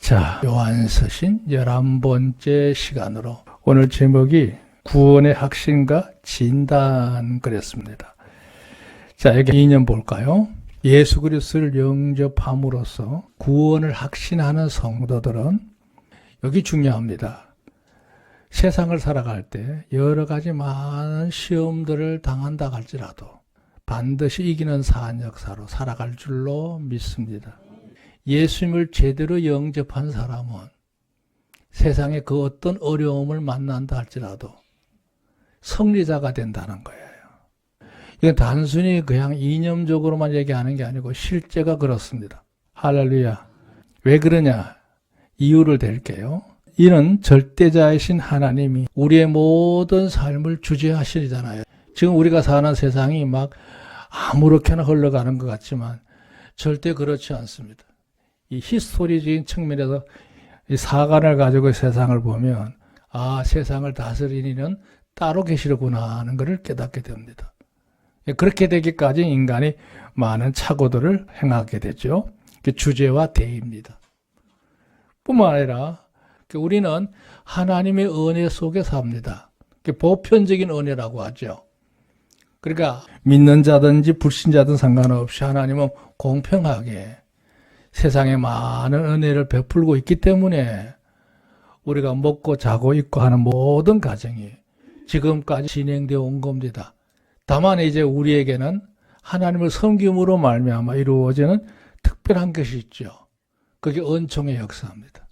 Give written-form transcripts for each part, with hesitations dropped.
자, 요한서신 11번째 시간으로 오늘 제목이 구원의 확신과 진단 그랬습니다. 자, 여기 2년 볼까요? 예수 그리스도를 영접함으로써 구원을 확신하는 성도들은 여기 중요합니다. 세상을 살아갈 때 여러 가지 많은 시험들을 당한다 할지라도 반드시 이기는 산 역사로 살아갈 줄로 믿습니다. 예수님을 제대로 영접한 사람은 세상에 그 어떤 어려움을 만난다 할지라도 승리자가 된다는 거예요. 이건 단순히 그냥 이념적으로만 얘기하는 게 아니고 실제가 그렇습니다. 할렐루야. 왜 그러냐? 이유를 댈게요. 이는 절대자이신 하나님이 우리의 모든 삶을 주재하시잖아요. 지금 우리가 사는 세상이 막 아무렇게나 흘러가는 것 같지만 절대 그렇지 않습니다. 이 히스토리적인 측면에서 이 사관을 가지고 세상을 보면 세상을 다스리는 이는 따로 계시려구나 하는 것을 깨닫게 됩니다. 그렇게 되기까지 인간이 많은 착오들을 행하게 되죠. 주제와 대입니다. 뿐만 아니라 우리는 하나님의 은혜 속에 삽니다. 보편적인 은혜라고 하죠. 그러니까 믿는 자든지 불신자든 상관없이 하나님은 공평하게 세상에 많은 은혜를 베풀고 있기 때문에 우리가 먹고 자고 있고 하는 모든 가정이 지금까지 진행되어 온 겁니다. 다만 이제 우리에게는 하나님을 섬김으로 말미암아 이루어지는 특별한 것이 있죠. 그게 은총의 역사입니다.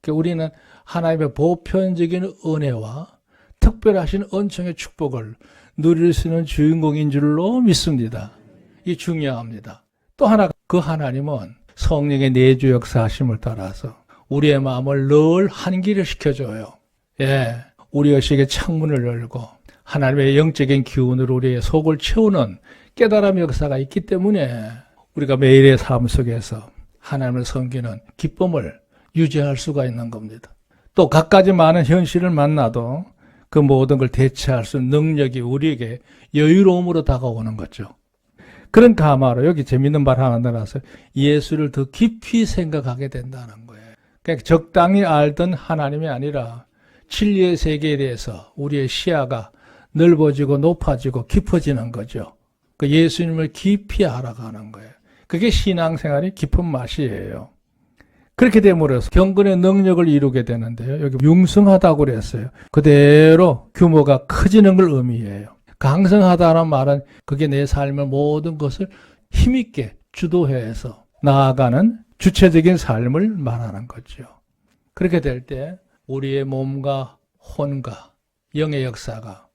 우리는 하나님의 보편적인 은혜와 특별하신 은총의 축복을 누릴 수 있는 주인공인 줄로 믿습니다. 이 중요합니다. 또 하나, 그 하나님은 성령의 내주 역사하심을 따라서 우리의 마음을 늘 환기를 시켜줘요. 우리 의식의 창문을 열고 하나님의 영적인 기운으로 우리의 속을 채우는 깨달음의 역사가 있기 때문에 우리가 매일의 삶 속에서 하나님을 섬기는 기쁨을 유지할 수가 있는 겁니다. 또 갖가지 많은 현실을 만나도 그 모든 걸 대처할 수 있는 능력이 우리에게 여유로움으로 다가오는 거죠. 그런 가마로 여기 재밌는 말 하나 나와서 예수를 더 깊이 생각하게 된다는 거예요. 그러니까 적당히 알던 하나님이 아니라 진리의 세계에 대해서 우리의 시야가 넓어지고 높아지고 깊어지는 거죠. 그 예수님을 깊이 알아가는 거예요. 그게 신앙생활의 깊은 맛이에요. 그렇게 됨으로써 경건의 능력을 이루게 되는데요. 여기 융성하다고 그랬어요. 그대로 규모가 커지는 걸 의미해요. 강성하다는 말은 그게 내 삶의 모든 것을 힘있게 주도해서 나아가는 주체적인 삶을 말하는 거죠. 그렇게 될 때 우리의 몸과 혼과 영의 역사가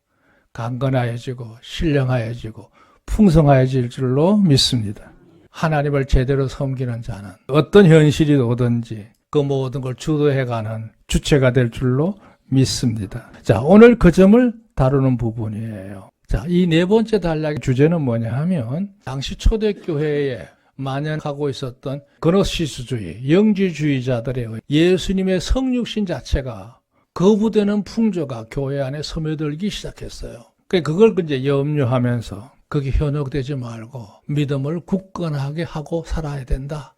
강건하여지고 신령하여지고 풍성하여질 줄로 믿습니다. 하나님을 제대로 섬기는 자는 어떤 현실이 오든지 그 모든 걸 주도해가는 주체가 될 줄로 믿습니다. 자, 오늘 그 점을 다루는 부분이에요. 자, 이 네 번째 단락의 주제는 뭐냐 하면 당시 초대교회에 만연하고 있었던 그노시스주의, 영지주의자들의 예수님의 성육신 자체가 거부되는 풍조가 교회 안에 스며들기 시작했어요. 그걸 이제 염려하면서 거기 현혹되지 말고 믿음을 굳건하게 하고 살아야 된다.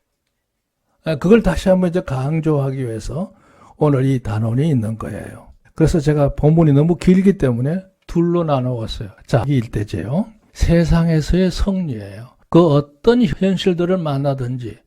그걸 다시 한번 이제 강조하기 위해서 오늘 이 단원이 있는 거예요. 그래서 제가 본문이 너무 길기 때문에 둘로 나누었어요. 자, 이 일대제요. 세상에서의 승리예요. 그 어떤 현실들을 만나든지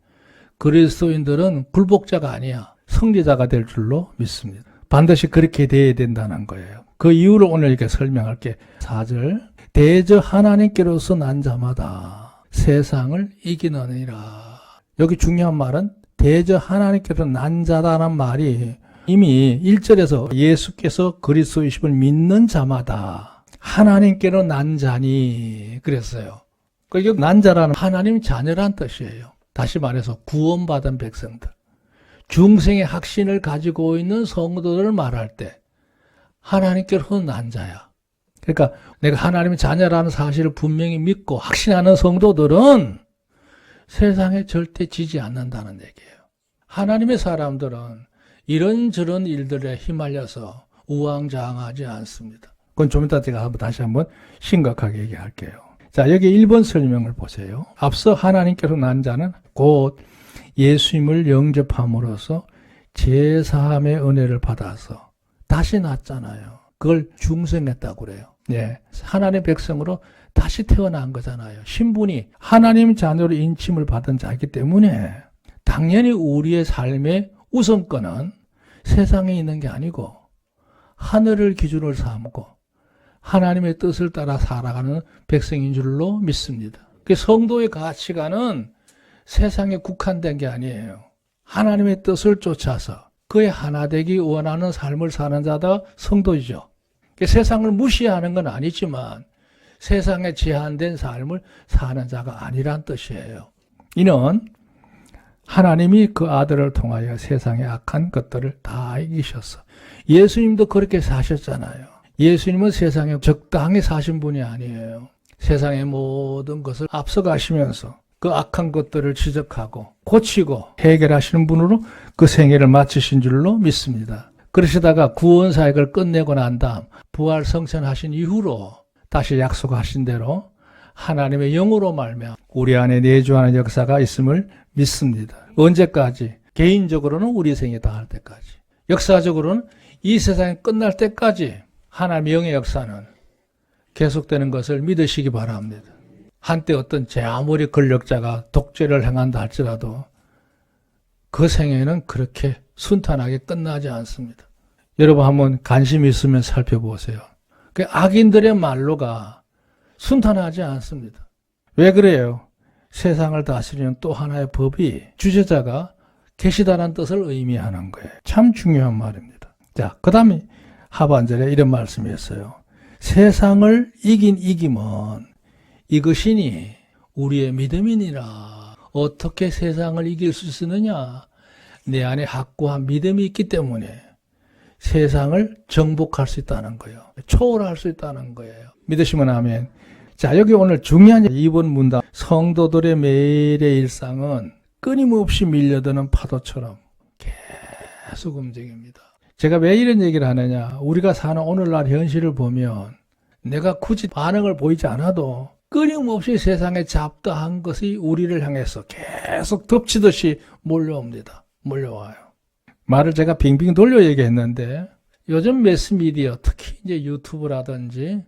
그리스도인들은 굴복자가 아니야. 승리자가 될 줄로 믿습니다. 반드시 그렇게 돼야 된다는 거예요. 그 이유를 오늘 이렇게 설명할게. 4절. 대저 하나님께로서 난 자마다 세상을 이기느니라. 여기 중요한 말은 대저 하나님께로서 난 자다는 말이 이미 1절에서 예수께서 그리스도이심을 믿는 자마다 하나님께로 난 자니 그랬어요. 그러니까 난 자라는 하나님 자녀란 뜻이에요. 다시 말해서 구원받은 백성들. 중생의 확신을 가지고 있는 성도들을 말할 때 하나님께로 난 자야. 그러니까 내가 하나님의 자녀라는 사실을 분명히 믿고 확신하는 성도들은 세상에 절대 지지 않는다는 얘기예요. 하나님의 사람들은 이런저런 일들에 휘말려서 우왕좌왕하지 않습니다. 그건 좀 이따 제가 다시 한번 심각하게 얘기할게요. 자, 여기 1번 설명을 보세요. 앞서 하나님께로 난 자는 곧 예수님을 영접함으로써 제사함의 은혜를 받아서 다시 났잖아요. 그걸 중생했다고 그래요. 예. 하나님의 백성으로 다시 태어난 거잖아요. 신분이 하나님 자녀로 인침을 받은 자이기 때문에 당연히 우리의 삶의 우선권은 세상에 있는 게 아니고 하늘을 기준으로 삼고 하나님의 뜻을 따라 살아가는 백성인 줄로 믿습니다. 그 성도의 가치관은 세상에 국한된 게 아니에요. 하나님의 뜻을 쫓아서 그의 하나 되기 원하는 삶을 사는 자가 성도이죠. 세상을 무시하는 건 아니지만 세상에 제한된 삶을 사는 자가 아니란 뜻이에요. 이는 하나님이 그 아들을 통하여 세상의 악한 것들을 다 이기셨어. 예수님도 그렇게 사셨잖아요. 예수님은 세상에 적당히 사신 분이 아니에요. 세상의 모든 것을 앞서가시면서 그 악한 것들을 지적하고 고치고 해결하시는 분으로 그 생애를 마치신 줄로 믿습니다. 그러시다가 구원 사역을 끝내고 난 다음 부활 성천하신 이후로 다시 약속하신 대로 하나님의 영으로 말미암아 우리 안에 내주하는 역사가 있음을 믿습니다. 언제까지? 개인적으로는 우리 생이 다할 때까지. 역사적으로는 이 세상이 끝날 때까지 하나님의 영의 역사는 계속되는 것을 믿으시기 바랍니다. 한때 어떤 제 아무리 권력자가 독재를 행한다 할지라도 그 생애는 그렇게 순탄하게 끝나지 않습니다. 여러분 한번 관심 있으면 살펴보세요. 그 악인들의 말로가 순탄하지 않습니다. 왜 그래요? 세상을 다스리는 또 하나의 법이 주제자가 계시다는 뜻을 의미하는 거예요. 참 중요한 말입니다. 자, 그 다음에 하반절에 이런 말씀이었어요. 세상을 이긴 이김은 이것이니 우리의 믿음이니라. 어떻게 세상을 이길 수 있느냐? 내 안에 확고한 믿음이 있기 때문에 세상을 정복할 수 있다는 거예요. 초월할 수 있다는 거예요. 믿으시면 아멘. 자, 여기 오늘 중요한 2번 문답. 성도들의 매일의 일상은 끊임없이 밀려드는 파도처럼 계속 움직입니다. 제가 왜 이런 얘기를 하느냐? 우리가 사는 오늘날 현실을 보면 내가 굳이 반응을 보이지 않아도 끊임없이 세상에 잡다한 것이 우리를 향해서 계속 덮치듯이 몰려옵니다. 몰려와요. 말을 제가 빙빙 돌려 얘기했는데 요즘 매스미디어, 특히 이제 유튜브라든지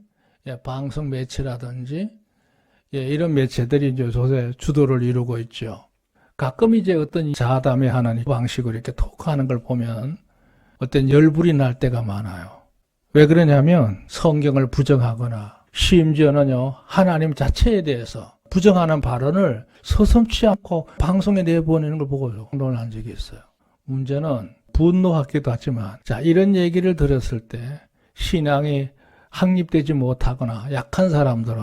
방송 매체라든지 이런 매체들이 이제 요새 주도를 이루고 있죠. 가끔 이제 어떤 자담회하는 방식으로 이렇게 토크하는 걸 보면 어떤 열불이 날 때가 많아요. 왜 그러냐면 성경을 부정하거나 심지어는요 하나님 자체에 대해서 부정하는 발언을 서슴지 않고 방송에 내보내는 걸 보고 논한 적이 있어요. 문제는 분노하기도 하지만 자 이런 얘기를 들었을 때 신앙이 확립되지 못하거나 약한 사람들은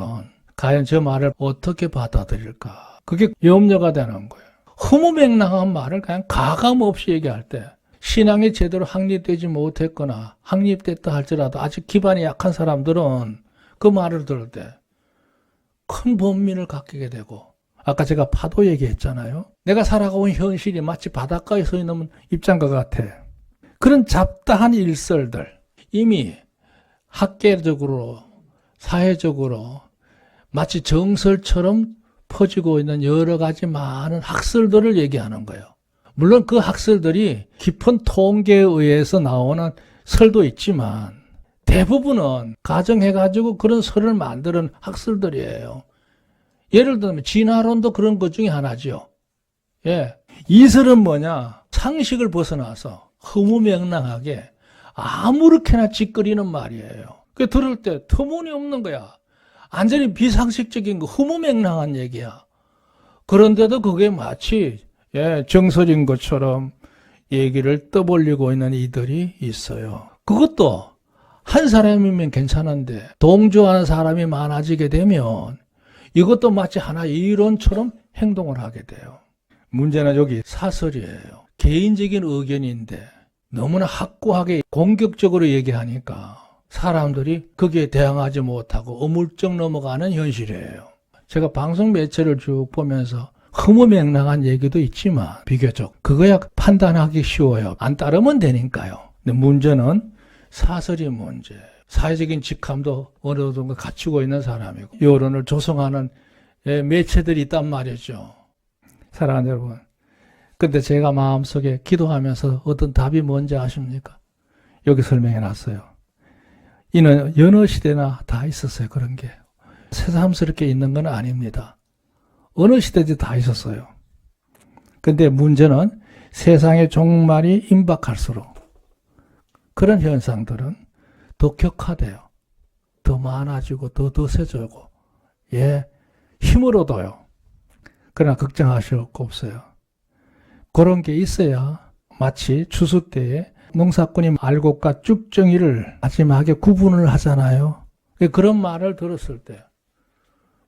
과연 저 말을 어떻게 받아들일까? 그게 염려가 되는 거예요. 허무맹랑한 말을 그냥 가감없이 얘기할 때 신앙이 제대로 확립되지 못했거나 확립됐다 할지라도 아직 기반이 약한 사람들은 그 말을 들을 때 큰 번민을 갖게 되고 아까 제가 파도 얘기했잖아요. 내가 살아가온 현실이 마치 바닷가에 서 있는 입장과 같아. 그런 잡다한 일설들 이미 학계적으로 사회적으로 마치 정설처럼 퍼지고 있는 여러 가지 많은 학설들을 얘기하는 거예요. 물론 그 학설들이 깊은 통계에 의해서 나오는 설도 있지만 대부분은 가정해가지고 그런 설을 만드는 학설들이에요. 예를 들면 진화론도 그런 것 중에 하나죠. 예. 이 설은 뭐냐? 상식을 벗어나서 허무맹랑하게 아무렇게나 짓거리는 말이에요. 그 들을 때 터무니없는 거야. 완전히 비상식적인 거, 허무맹랑한 얘기야. 그런데도 그게 마치 정설인 것처럼 얘기를 떠벌리고 있는 이들이 있어요. 그것도 한 사람이면 괜찮은데 동조하는 사람이 많아지게 되면 이것도 마치 하나의 이론처럼 행동을 하게 돼요. 문제는 여기 사설이에요. 개인적인 의견인데 너무나 확고하게 공격적으로 얘기하니까 사람들이 거기에 대항하지 못하고 어물쩍 넘어가는 현실이에요. 제가 방송 매체를 쭉 보면서 허무맹랑한 얘기도 있지만 비교적 그거야 판단하기 쉬워요. 안 따르면 되니까요. 근데 문제는 사설이 문제. 사회적인 직함도 어느 정도 갖추고 있는 사람이고 여론을 조성하는 매체들이 있단 말이죠. 사랑하는 여러분, 근데 제가 마음속에 기도하면서 어떤 답이 뭔지 아십니까? 여기 설명해 놨어요. 이는 여느 시대나 다 있었어요. 그런 게. 새삼스럽게 있는 건 아닙니다. 어느 시대도 다 있었어요. 근데 문제는 세상의 종말이 임박할수록 그런 현상들은 더 격화돼요. 더 많아지고 더 세져고 힘을 얻어요. 그러나 걱정하실 거 없어요. 그런 게 있어야 마치 추수 때에 농사꾼이 알곡과 쭉정이를 마지막에 구분을 하잖아요. 그런 말을 들었을 때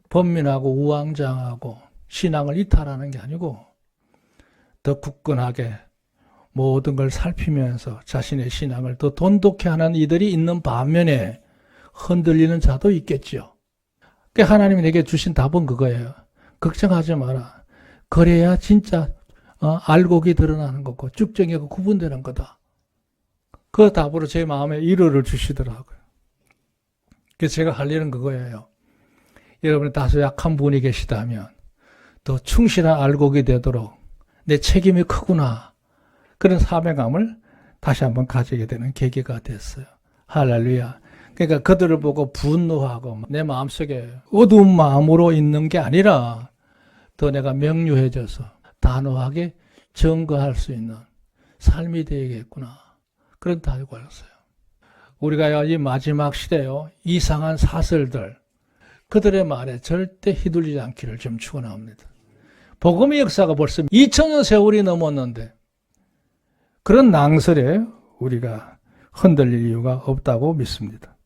번민하고 우왕좌왕하고 신앙을 이탈하는 게 아니고 더 굳건하게 모든 걸 살피면서 자신의 신앙을 더 돈독해 하는 이들이 있는 반면에 흔들리는 자도 있겠죠. 그러니까 하나님이 내게 주신 답은 그거예요. 걱정하지 마라. 그래야 진짜 알곡이 드러나는 거고 쭉정이가 구분되는 거다. 그 답으로 제 마음에 위로를 주시더라고요. 그래서 제가 할 일은 그거예요. 여러분이 다소 약한 분이 계시다면 더 충실한 알곡이 되도록 내 책임이 크구나. 그런 사명감을 다시 한번 가지게 되는 계기가 됐어요. 할렐루야. 그러니까 그들을 보고 분노하고 내 마음속에 어두운 마음으로 있는 게 아니라 더 내가 명료해져서 단호하게 증거할 수 있는 삶이 되겠구나. 그런 답이 걸렸어요. 우리가 이 마지막 시대요. 이상한 사설들 그들의 말에 절대 휘둘리지 않기를 좀 축원합니다. 복음의 역사가 벌써 2000년 세월이 넘었는데 그런 낭설에 우리가 흔들릴 이유가 없다고 믿습니다.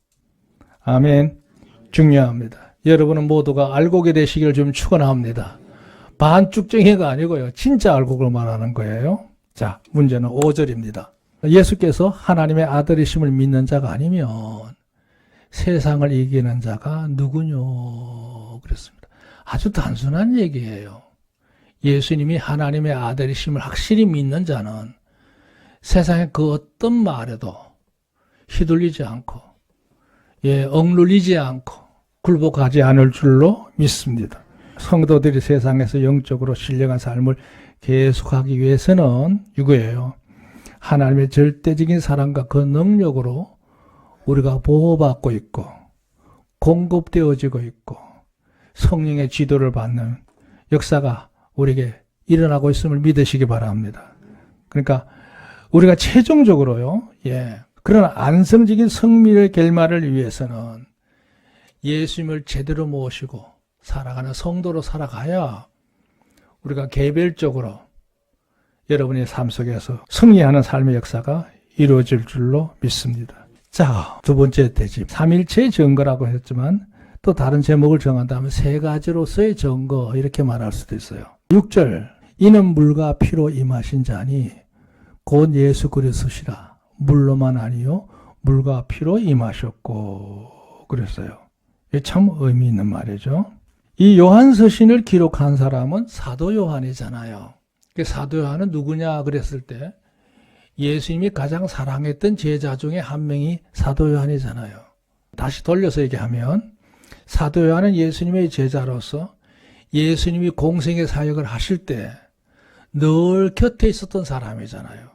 아멘. 중요합니다. 여러분은 모두가 알곡이 되시기를 좀 축원합니다. 반쭉정이가 아니고요. 진짜 알곡을 말하는 거예요. 자, 문제는 5절입니다. 예수께서 하나님의 아들이심을 믿는 자가 아니면 세상을 이기는 자가 누구뇨? 그랬습니다. 아주 단순한 얘기예요. 예수님이 하나님의 아들이심을 확실히 믿는 자는 세상의 그 어떤 말에도 휘둘리지 않고 억눌리지 않고 굴복하지 않을 줄로 믿습니다. 성도들이 세상에서 영적으로 신령한 삶을 계속하기 위해서는 이거예요. 하나님의 절대적인 사랑과 그 능력으로 우리가 보호받고 있고 공급되어지고 있고 성령의 지도를 받는 역사가 우리에게 일어나고 있음을 믿으시기 바랍니다. 그러니까 우리가 최종적으로요. 그런 안성적인 성밀의 결말을 위해서는 예수님을 제대로 모시고 살아가는 성도로 살아가야 우리가 개별적으로 여러분의 삶 속에서 승리하는 삶의 역사가 이루어질 줄로 믿습니다. 자, 두 번째 대집. 삼일체의 증거라고 했지만 또 다른 제목을 정한다면 세 가지로서의 증거 이렇게 말할 수도 있어요. 6절. 이는 물과 피로 임하신 자니 곧 예수 그리스도시라. 물로만 아니요 물과 피로 임하셨고 그랬어요. 이게 참 의미 있는 말이죠. 이 요한서신을 기록한 사람은 사도 요한이잖아요. 사도 요한은 누구냐 그랬을 때 예수님이 가장 사랑했던 제자 중에 한 명이 사도 요한이잖아요. 다시 돌려서 얘기하면 사도 요한은 예수님의 제자로서 예수님이 공생의 사역을 하실 때 늘 곁에 있었던 사람이잖아요.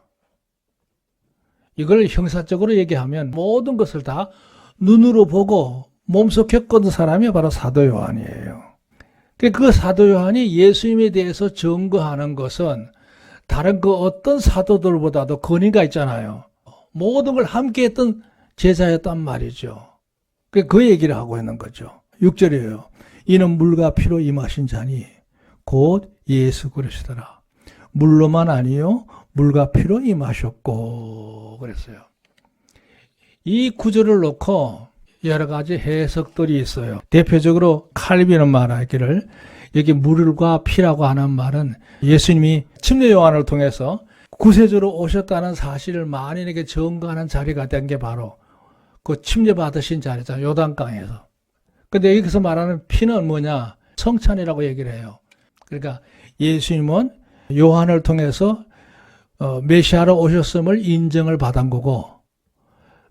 이걸 형사적으로 얘기하면 모든 것을 다 눈으로 보고 몸소 겪었던 사람이 바로 사도 요한이에요. 그 사도 요한이 예수님에 대해서 증거하는 것은 다른 그 어떤 사도들보다도 권위가 있잖아요. 모든 걸 함께 했던 제자였단 말이죠. 그 얘기를 하고 있는 거죠. 6절이에요. 이는 물과 피로 임하신 자니 곧 예수 그리스도라. 물로만 아니요 물과 피로 임하셨고 그랬어요. 이 구절을 놓고 여러 가지 해석들이 있어요. 대표적으로 칼빈은 말하기를 여기 물과 피라고 하는 말은 예수님이 침례 요한을 통해서 구세주로 오셨다는 사실을 만인에게 증거하는 자리가 된 게 바로 그 침례 받으신 자리잖아요. 요단강에서. 근데 여기서 말하는 피는 뭐냐? 성찬이라고 얘기를 해요. 그러니까 예수님은 요한을 통해서 메시아로 오셨음을 인정을 받은 거고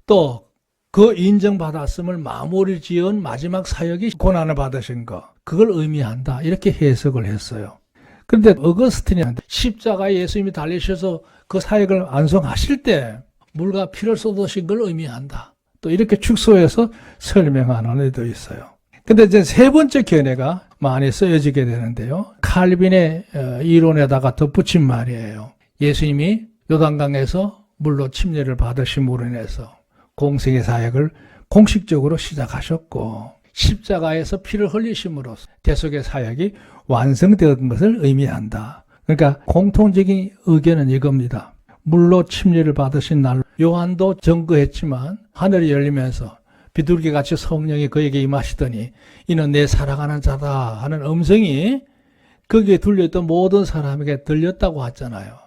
또 그 인정받았음을 마무리 지은 마지막 사역이 고난을 받으신 거 그걸 의미한다 이렇게 해석을 했어요. 그런데 어거스틴이 십자가에 예수님이 달리셔서 그 사역을 완성하실 때 물과 피를 쏟으신 걸 의미한다. 또 이렇게 축소해서 설명하는 애도 있어요. 근데 이제 세 번째 견해가 많이 쓰여지게 되는데요. 칼빈의 이론에다가 덧붙인 말이에요. 예수님이 요단강에서 물로 침례를 받으심으로 인해서 공생의 사역을 공식적으로 시작하셨고 십자가에서 피를 흘리심으로써 대속의 사역이 완성되었던 것을 의미한다. 그러니까 공통적인 의견은 이겁니다. 물로 침례를 받으신 날 요한도 증거했지만 하늘이 열리면서 비둘기같이 성령이 그에게 임하시더니 이는 내 사랑하는 자다 하는 음성이 거기에 들려있던 모든 사람에게 들렸다고 하잖아요.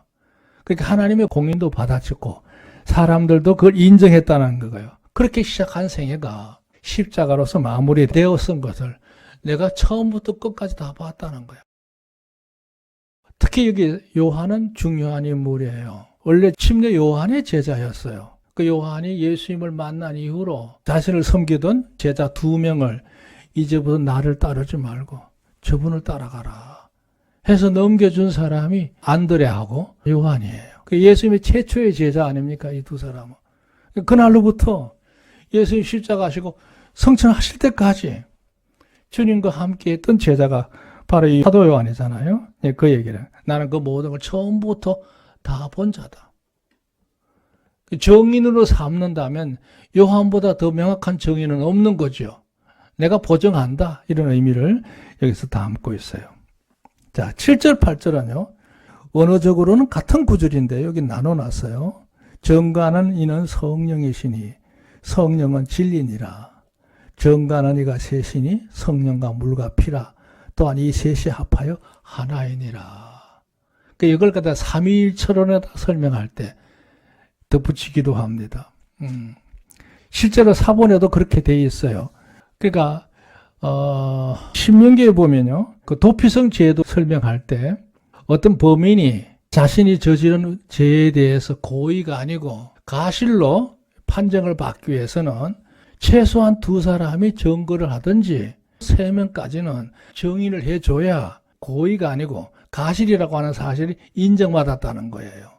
그러니까 하나님의 공인도 받아쳤고 사람들도 그걸 인정했다는 거예요. 그렇게 시작한 생애가 십자가로서 마무리되었은 것을 내가 처음부터 끝까지 다 봤다는 거예요. 특히 여기 요한은 중요한 인물이에요. 원래 침례 요한의 제자였어요. 그 요한이 예수님을 만난 이후로 자신을 섬기던 제자 2명을 이제부터 나를 따르지 말고 저분을 따라가라 해서 넘겨준 사람이 안드레하고 요한이에요. 그 예수님의 최초의 제자 아닙니까? 이 두 사람은. 그날로부터 예수님 십자가 하시고 성천하실 때까지 주님과 함께 했던 제자가 바로 이 사도 요한이잖아요. 그 얘기를. 나는 그 모든 걸 처음부터 다 본 자다. 정인으로 삼는다면 요한보다 더 명확한 정인은 없는 거죠. 내가 보증한다. 이런 의미를 여기서 담고 있어요. 자, 7절, 8절은요. 언어적으로는 같은 구절인데 여기 나눠놨어요. 정가는 이는 성령이시니 성령은 진리니라. 정가는 이가 셋이니 성령과 물과 피라. 또한 이 셋이 합하여 하나이니라. 이걸 갖다 삼위일체론에다 설명할 때 덧붙이기도 합니다. 실제로 사본에도 그렇게 돼 있어요. 그러니까 신명기에 보면요, 그 도피성 죄도 설명할 때 어떤 범인이 자신이 저지른 죄에 대해서 고의가 아니고 가실로 판정을 받기 위해서는 최소한 2사람이 증거를 하든지 3명까지는 증인을 해줘야 고의가 아니고 가실이라고 하는 사실이 인정받았다는 거예요.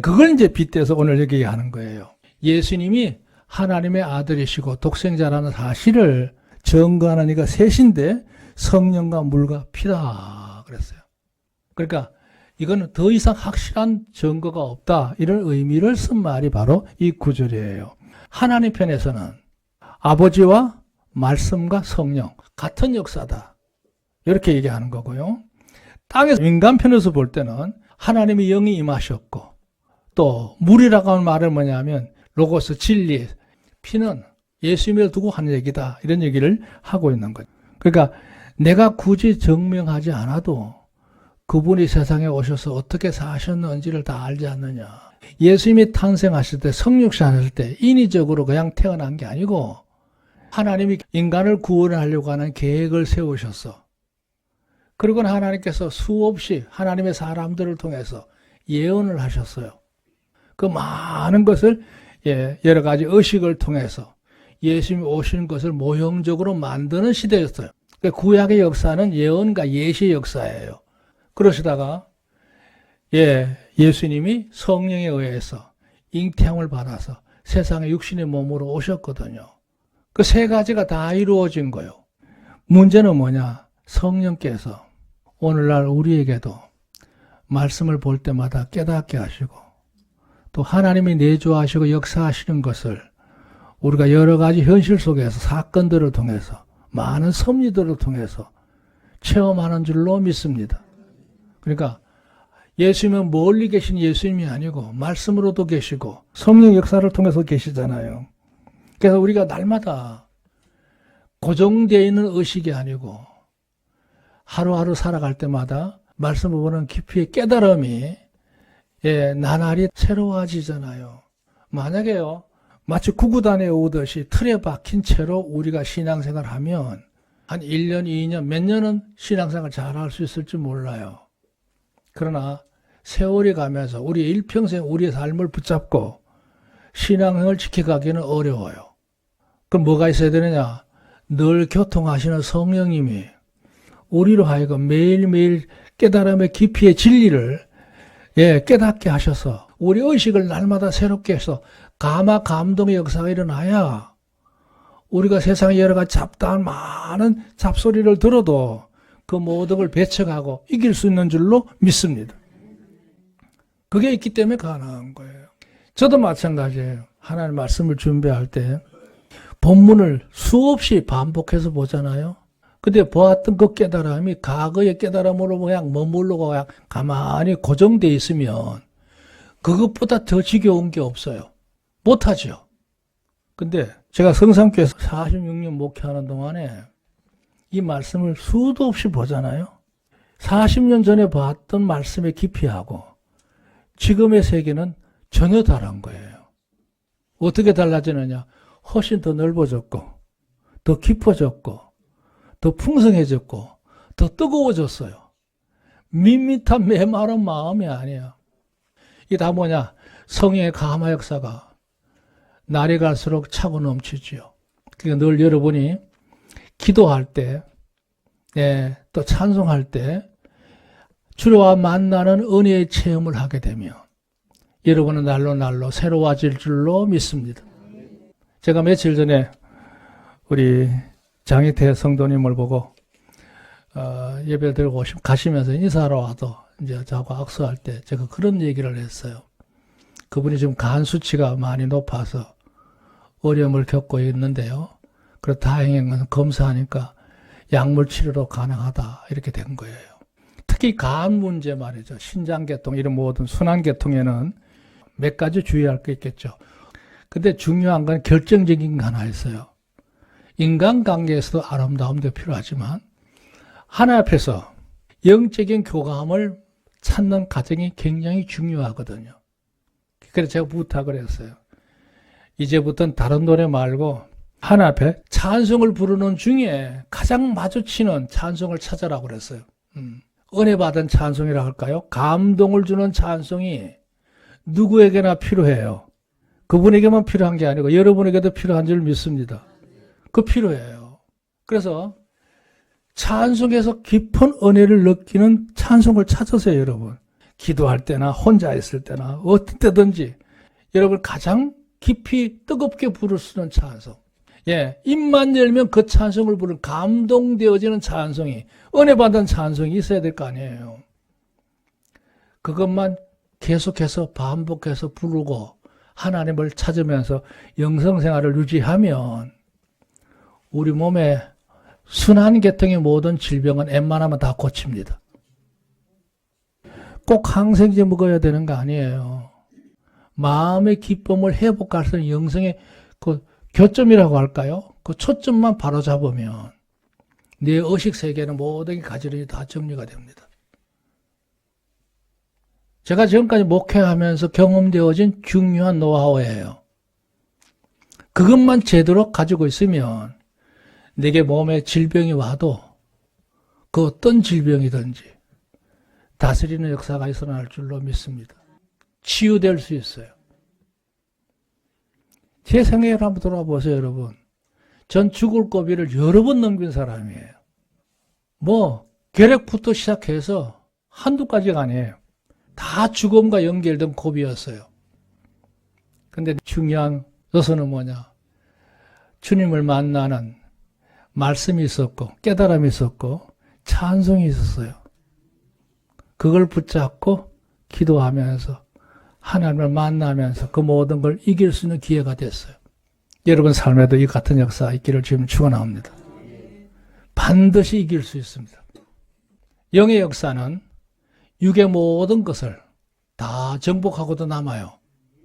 그걸 이제 빗대서 오늘 여기 하는 거예요. 예수님이 하나님의 아들이시고 독생자라는 사실을 증거하는 이가 셋인데 성령과 물과 피다 그랬어요. 그러니까 이거는 더 이상 확실한 증거가 없다 이런 의미를 쓴 말이 바로 이 구절이에요. 하나님 편에서는 아버지와 말씀과 성령 같은 역사다 이렇게 얘기하는 거고요. 땅에서 인간 편에서 볼 때는 하나님의 영이 임하셨고 또 물이라고 하는 말은 뭐냐면 로고스, 진리, 피는 예수님을 두고 하는 얘기다 이런 얘기를 하고 있는 거죠. 그러니까 내가 굳이 증명하지 않아도 그분이 세상에 오셔서 어떻게 사셨는지를 다 알지 않느냐. 예수님이 탄생하실 때 성육신 하실 때 인위적으로 그냥 태어난 게 아니고 하나님이 인간을 구원하려고 하는 계획을 세우셨어. 그리고 하나님께서 수없이 하나님의 사람들을 통해서 예언을 하셨어요. 그 많은 것을 여러 가지 의식을 통해서 예수님이 오신 것을 모형적으로 만드는 시대였어요. 구약의 역사는 예언과 예시의 역사예요. 그러시다가 예수님이 성령에 의해서 잉태함을 받아서 세상에 육신의 몸으로 오셨거든요. 그 3가지가 다 이루어진 거예요. 문제는 뭐냐? 성령께서 오늘날 우리에게도 말씀을 볼 때마다 깨닫게 하시고 또 하나님이 내주하시고 역사하시는 것을 우리가 여러 가지 현실 속에서 사건들을 통해서 많은 섭리들을 통해서 체험하는 줄로 믿습니다. 그러니까 예수님은 멀리 계신 예수님이 아니고 말씀으로도 계시고 성령 역사를 통해서 계시잖아요. 그래서 우리가 날마다 고정되어 있는 의식이 아니고 하루하루 살아갈 때마다 말씀을 보는 깊이의 깨달음이 나날이 새로워지잖아요. 만약에요, 마치 구구단에 오듯이 틀에 박힌 채로 우리가 신앙생활을 하면 한 1년, 2년, 몇 년은 신앙생활 잘할 수 있을지 몰라요. 그러나 세월이 가면서 우리 일평생 우리의 삶을 붙잡고 신앙을 지켜가기는 어려워요. 그럼 뭐가 있어야 되느냐? 늘 교통하시는 성령님이 우리로 하여금 매일매일 깨달음의 깊이의 진리를 깨닫게 하셔서 우리 의식을 날마다 새롭게 해서 감화 감동의 역사가 일어나야 우리가 세상의 여러 가지 잡다한 많은 잡소리를 들어도 그 모든 걸 배척하고 이길 수 있는 줄로 믿습니다. 그게 있기 때문에 가능한 거예요. 저도 마찬가지예요. 하나님 말씀을 준비할 때 본문을 수없이 반복해서 보잖아요. 근데 보았던 그 깨달음이 과거의 깨달음으로 그냥 머무르고 그냥 가만히 고정되어 있으면 그것보다 더 지겨운 게 없어요. 못하죠. 근데 제가 성삼교에서 46년 목회하는 동안에 이 말씀을 수도 없이 보잖아요. 40년 전에 봤던 말씀의 깊이하고 지금의 세계는 전혀 다른 거예요. 어떻게 달라지느냐? 훨씬 더 넓어졌고 더 깊어졌고 더 풍성해졌고 더 뜨거워졌어요. 밋밋한 메마른 마음이 아니에요. 이게 다 뭐냐? 성령의 감화 역사가 날이 갈수록 차고 넘치지요. 그러니까 늘 여러분이 기도할 때, 또 찬송할 때 주와 만나는 은혜의 체험을 하게 되면 여러분은 날로 새로워질 줄로 믿습니다. 제가 며칠 전에 우리 장희태 성도님을 보고 예배를 드리고 가시면서 인사하러 와도 이제 저하고 악수할 때 제가 그런 얘기를 했어요. 그분이 지금 간 수치가 많이 높아서 어려움을 겪고 있는데요. 그래서 다행인 건 검사하니까 약물 치료로 가능하다 이렇게 된 거예요. 특히 간 문제 말이죠. 신장계통 이런 모든 순환계통에는 몇 가지 주의할 게 있겠죠. 근데 중요한 건 결정적인 거 하나 있어요. 인간관계에서도 아름다움도 필요하지만 하나님 앞에서 영적인 교감을 찾는 과정이 굉장히 중요하거든요. 그래서 제가 부탁을 했어요. 이제부터는 다른 노래 말고 하나님 앞에 찬송을 부르는 중에 가장 마주치는 찬송을 찾아라고 그랬어요. 은혜 받은 찬송이라 할까요? 감동을 주는 찬송이 누구에게나 필요해요. 그분에게만 필요한 게 아니고 여러분에게도 필요한 줄 믿습니다. 그 필요해요. 그래서 찬송에서 깊은 은혜를 느끼는 찬송을 찾으세요, 여러분. 기도할 때나 혼자 있을 때나 어떤 때든지 여러분 가장 깊이 뜨겁게 부를 수 있는 찬송. 입만 열면 그 찬송을 부르는 감동되어지는 찬송이, 은혜 받은 찬송이 있어야 될 거 아니에요. 그것만 계속해서 반복해서 부르고 하나님을 찾으면서 영성생활을 유지하면 우리 몸에 순환계통의 모든 질병은 웬만하면 다 고칩니다. 꼭 항생제 먹어야 되는 거 아니에요. 마음의 기쁨을 회복할 수 있는 영성의 그 교점이라고 할까요? 그 초점만 바로 잡으면 내 의식세계는 모든 게 가지런히 다 정리가 됩니다. 제가 지금까지 목회하면서 경험되어진 중요한 노하우예요. 그것만 제대로 가지고 있으면 내게 몸에 질병이 와도 그 어떤 질병이든지 다스리는 역사가 일어날 줄로 믿습니다. 치유될 수 있어요. 제 생애를 한번 돌아보세요, 여러분. 전 죽을 고비를 여러 번 넘긴 사람이에요. 결핵부터 시작해서 한두 가지가 아니에요. 다 죽음과 연결된 고비였어요. 근데 중요한 요소는 뭐냐? 주님을 만나는 말씀이 있었고 깨달음이 있었고 찬송이 있었어요. 그걸 붙잡고 기도하면서 하나님을 만나면서 그 모든 걸 이길 수 있는 기회가 됐어요. 여러분 삶에도 이 같은 역사가 있기를 지금 축원합니다. 반드시 이길 수 있습니다. 영의 역사는 육의 모든 것을 다 정복하고도 남아요.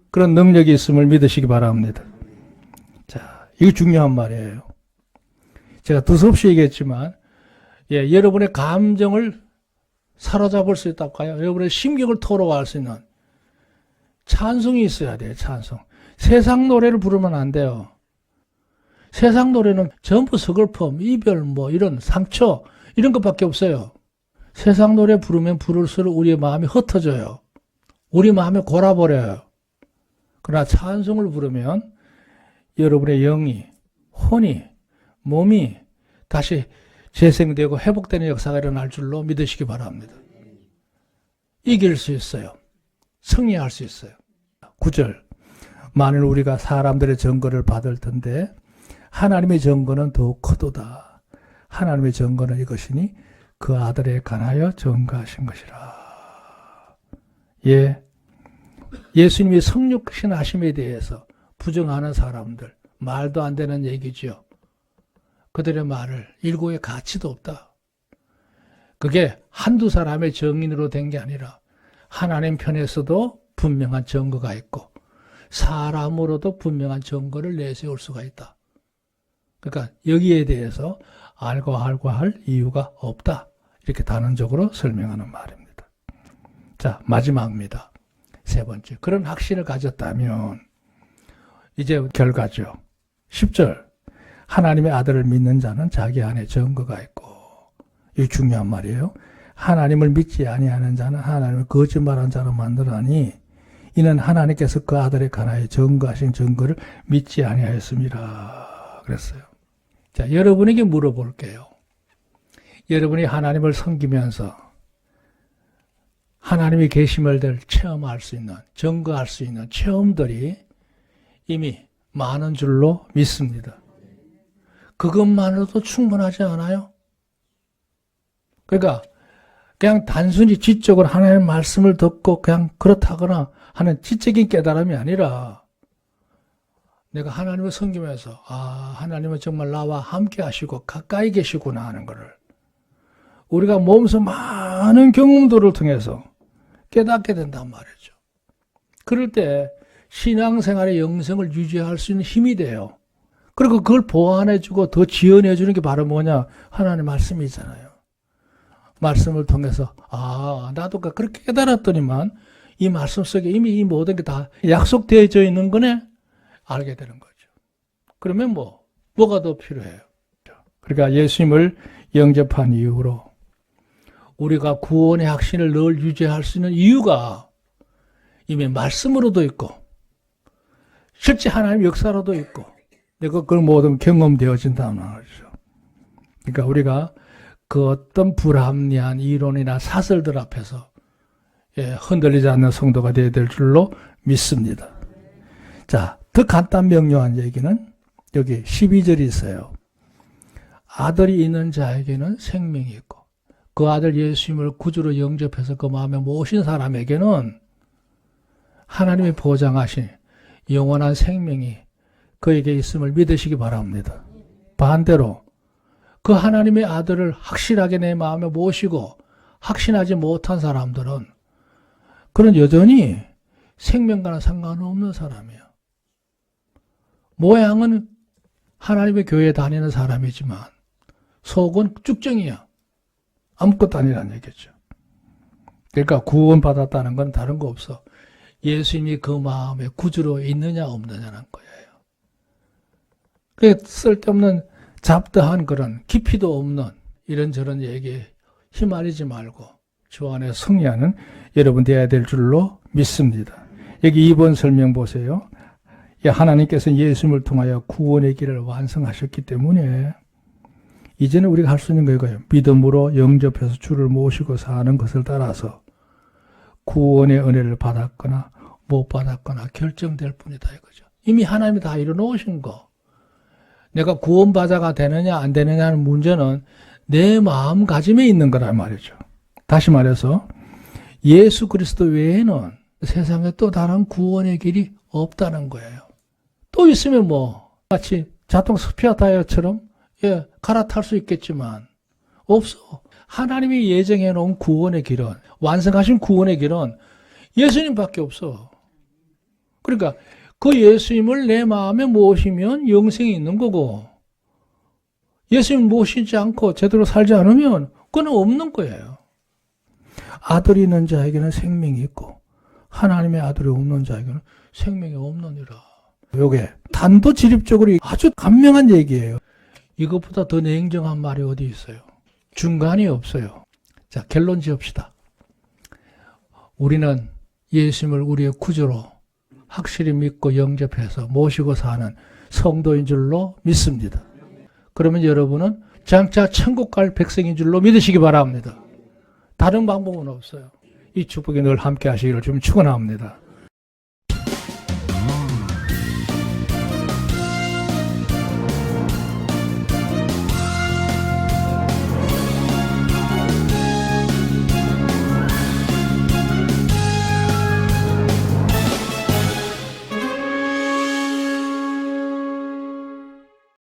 그런 능력이 있음을 믿으시기 바랍니다. 자, 이거 중요한 말이에요. 제가 두서없이 얘기했지만 여러분의 감정을 사로잡을 수 있다고 할까요? 여러분의 심경을 토로할 수 있는 찬송이 있어야 돼요. 찬송. 세상 노래를 부르면 안 돼요. 세상 노래는 전부 서글픔, 이별, 이런 상처 이런 것밖에 없어요. 세상 노래 부르면 부를수록 우리의 마음이 흩어져요. 우리 마음이 골아버려요. 그러나 찬송을 부르면 여러분의 영이, 혼이, 몸이 다시 재생되고 회복되는 역사가 일어날 줄로 믿으시기 바랍니다. 이길 수 있어요. 승리할 수 있어요. 9절. 만일 우리가 사람들의 증거를 받을 텐데 하나님의 증거는 더욱 크도다. 하나님의 증거는 이것이니 그 아들에 관하여 증거하신 것이라. 예. 예수님이 성육신하심에 대해서 부정하는 사람들, 말도 안 되는 얘기죠. 그들의 말을 일고의 가치도 없다. 그게 한두 사람의 정인으로 된 게 아니라 하나님 편에서도 분명한 증거가 있고 사람으로도 분명한 증거를 내세울 수가 있다. 그러니까 여기에 대해서 알고 할 이유가 없다. 이렇게 단언적으로 설명하는 말입니다. 자, 마지막입니다. 세 번째. 그런 확신을 가졌다면 이제 결과죠. 10절. 하나님의 아들을 믿는 자는 자기 안에 증거가 있고, 이게 중요한 말이에요. 하나님을 믿지 아니하는 자는 하나님을 거짓말한 자로 만들어니 이는 하나님께서 그 아들에 관하여 증거하신 증거를 믿지 아니하였습니다. 그랬어요. 자, 여러분에게 물어볼게요. 여러분이 하나님을 섬기면서 하나님이 계심을 체험할 수 있는, 증거할 수 있는 체험들이 이미 많은 줄로 믿습니다. 그것만으로도 충분하지 않아요? 그러니까 그냥 단순히 지적으로 하나님의 말씀을 듣고 그냥 그렇다거나 하는 지적인 깨달음이 아니라 내가 하나님을 섬기면서 하나님은 정말 나와 함께 하시고 가까이 계시구나 하는 것을 우리가 몸소 많은 경험들을 통해서 깨닫게 된단 말이죠. 그럴 때 신앙생활의 영성을 유지할 수 있는 힘이 돼요. 그리고 그걸 보완해주고 더 지원해주는 게 바로 뭐냐? 하나님의 말씀이잖아요. 말씀을 통해서 나도 그렇게 깨달았더니만 이 말씀 속에 이미 이 모든 게 다 약속되어져 있는 거네? 알게 되는 거죠. 그러면 뭐가 더 필요해요? 그러니까 예수님을 영접한 이후로 우리가 구원의 확신을 늘 유지할 수 있는 이유가 이미 말씀으로도 있고 실제 하나님의 역사로도 있고 내가 그걸 모든 경험되어진다는 말이죠. 그러니까 우리가 그 어떤 불합리한 이론이나 사설들 앞에서 흔들리지 않는 성도가 되어야 될 줄로 믿습니다. 자, 더 간단 명료한 얘기는 여기 12절이 있어요. 아들이 있는 자에게는 생명이 있고 그 아들 예수님을 구주로 영접해서 그 마음에 모신 사람에게는 하나님이 보장하신 영원한 생명이 그에게 있음을 믿으시기 바랍니다. 반대로 그 하나님의 아들을 확실하게 내 마음에 모시고 확신하지 못한 사람들은 그런 여전히 생명과는 상관없는 사람이에요. 모양은 하나님의 교회에 다니는 사람이지만 속은 쭉정이야. 아무것도 아니라는 얘기죠. 그러니까 구원받았다는 건 다른 거 없어. 예수님이 그 마음에 구주로 있느냐 없느냐는 거예요. 쓸데없는 잡다한 그런 깊이도 없는 이런저런 얘기에 휘말리지 말고 주 안에 승리하는 여러분 되어야 될 줄로 믿습니다. 여기 2번 설명 보세요. 하나님께서 예수님을 통하여 구원의 길을 완성하셨기 때문에 이제는 우리가 할 수 있는 거 이거예요. 믿음으로 영접해서 주를 모시고 사는 것을 따라서 구원의 은혜를 받았거나 못 받았거나 결정될 뿐이다 이거죠. 이미 하나님이 다 이뤄놓으신 거. 내가 구원받아가 되느냐 안 되느냐는 문제는 내 마음가짐에 있는 거란 말이죠. 다시 말해서 예수 그리스도 외에는 세상에 또 다른 구원의 길이 없다는 거예요. 또 있으면 마치 자동 스피어 타이어처럼 갈아탈 수 있겠지만 없어. 하나님이 예정해 놓은 구원의 길은 완성하신 구원의 길은 예수님밖에 없어. 그러니까 그 예수님을 내 마음에 모시면 영생이 있는 거고 예수님 모시지 않고 제대로 살지 않으면 그건 없는 거예요. 아들이 있는 자에게는 생명이 있고 하나님의 아들이 없는 자에게는 생명이 없느니라. 요게 단도직입적으로 아주 간명한 얘기예요. 이것보다 더 냉정한 말이 어디 있어요? 중간이 없어요. 자, 결론 지읍시다. 우리는 예수님을 우리의 구주로 확실히 믿고 영접해서 모시고 사는 성도인 줄로 믿습니다. 그러면 여러분은 장차 천국 갈 백성인 줄로 믿으시기 바랍니다. 다른 방법은 없어요. 이 축복이 늘 함께 하시기를 좀 축원합니다.